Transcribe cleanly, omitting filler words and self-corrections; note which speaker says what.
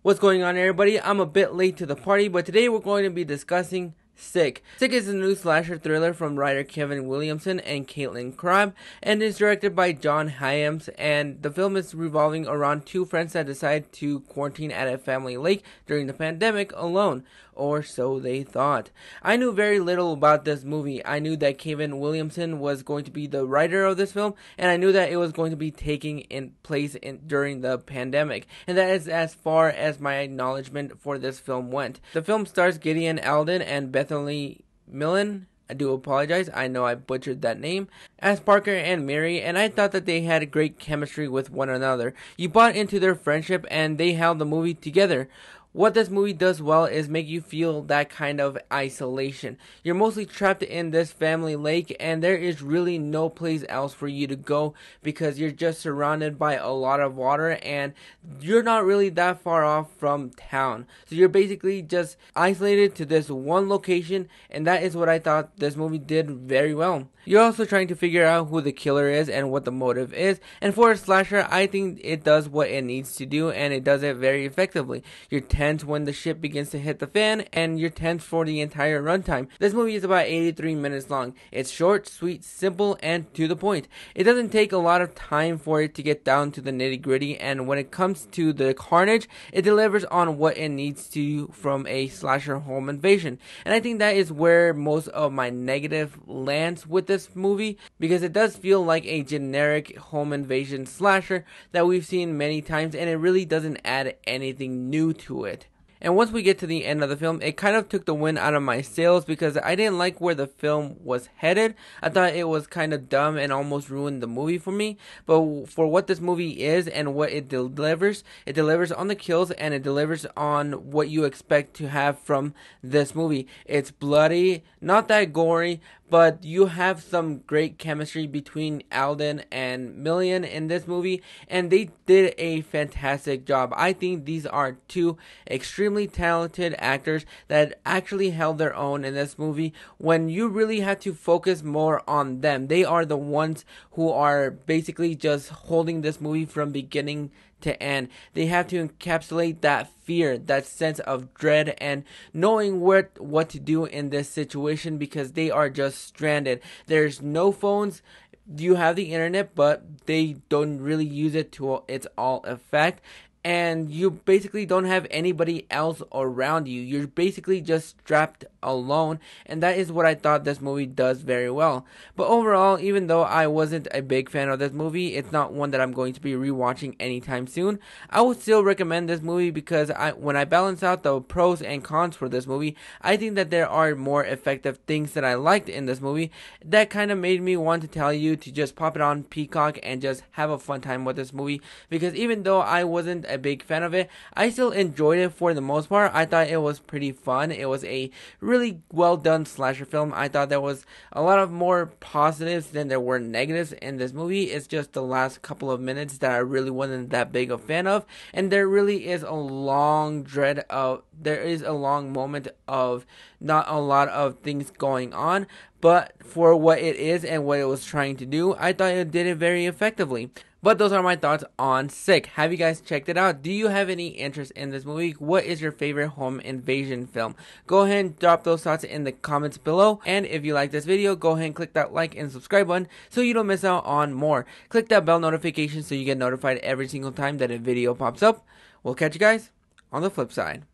Speaker 1: What's going on, everybody? I'm a bit late to the party, but today we're going to be discussing Sick. Sick is a new slasher thriller from writer Kevin Williamson and Caitlin Crabb, and is directed by John Hyams, and the film is revolving around two friends that decide to quarantine at a family lake during the pandemic alone, or so they thought. I knew very little about this movie. I knew that Kevin Williamson was going to be the writer of this film, and I knew that it was going to be taking place during the pandemic, and that is as far as my acknowledgement for this film went. The film stars Gideon, Aldon, and Bethlehem. I do apologize, I know I butchered that name, as Parker and Mary, and I thought that they had great chemistry with one another. You bought into their friendship and they held the movie together. What this movie does well is make you feel that kind of isolation. You're mostly trapped in this family lake, and there is really no place else for you to go because you're just surrounded by a lot of water and you're not really that far off from town. So you're basically just isolated to this one location, and that is what I thought this movie did very well. You're also trying to figure out who the killer is and what the motive is, and for a slasher, I think it does what it needs to do, and it does it very effectively. You're tense when the shit begins to hit the fan, and you're tense for the entire runtime. This movie is about 83 minutes long. It's short, sweet, simple, and to the point. It doesn't take a lot of time for it to get down to the nitty gritty, and when it comes to the carnage, it delivers on what it needs to from a slasher home invasion. And I think that is where most of my negative lands with this movie, because it does feel like a generic home invasion slasher that we've seen many times, and it really doesn't add anything new to it. And once we get to the end of the film, it kind of took the wind out of my sails because I didn't like where the film was headed. I thought it was kind of dumb and almost ruined the movie for me. But for what this movie is and what it delivers on the kills, and it delivers on what you expect to have from this movie. It's bloody, not that gory, but you have some great chemistry between Aldon and Million in this movie, and they did a fantastic job. I think these are two extremely talented actors that actually held their own in this movie when you really had to focus more on them. They are the ones who are basically just holding this movie from beginning to end. They have to encapsulate that fear, that sense of dread, and knowing what to do in this situation because they are just stranded. There's no phones. You have the internet, but they don't really use it to its all effect. And you basically don't have anybody else around you. You're basically just strapped alone, and that is what I thought this movie does very well. But overall, even though I wasn't a big fan of this movie, it's not one that I'm going to be rewatching anytime soon. I would still recommend this movie because when I balance out the pros and cons for this movie, I think that there are more effective things that I liked in this movie that kind of made me want to tell you to just pop it on Peacock and just have a fun time with this movie, because even though I wasn't a big fan of it, I still enjoyed it for the most part. I thought it was pretty fun. It was a really well done slasher film. I thought there was a lot of more positives than there were negatives in this movie. It's just the last couple of minutes that I really wasn't that big a fan of, and there really is a long moment of not a lot of things going on, but for what it is and what it was trying to do, I thought it did it very effectively. But those are my thoughts on Sick. Have you guys checked it out? Do you have any interest in this movie? What is your favorite home invasion film? Go ahead and drop those thoughts in the comments below. And if you like this video, go ahead and click that like and subscribe button so you don't miss out on more. Click that bell notification so you get notified every single time that a video pops up. We'll catch you guys on the flip side.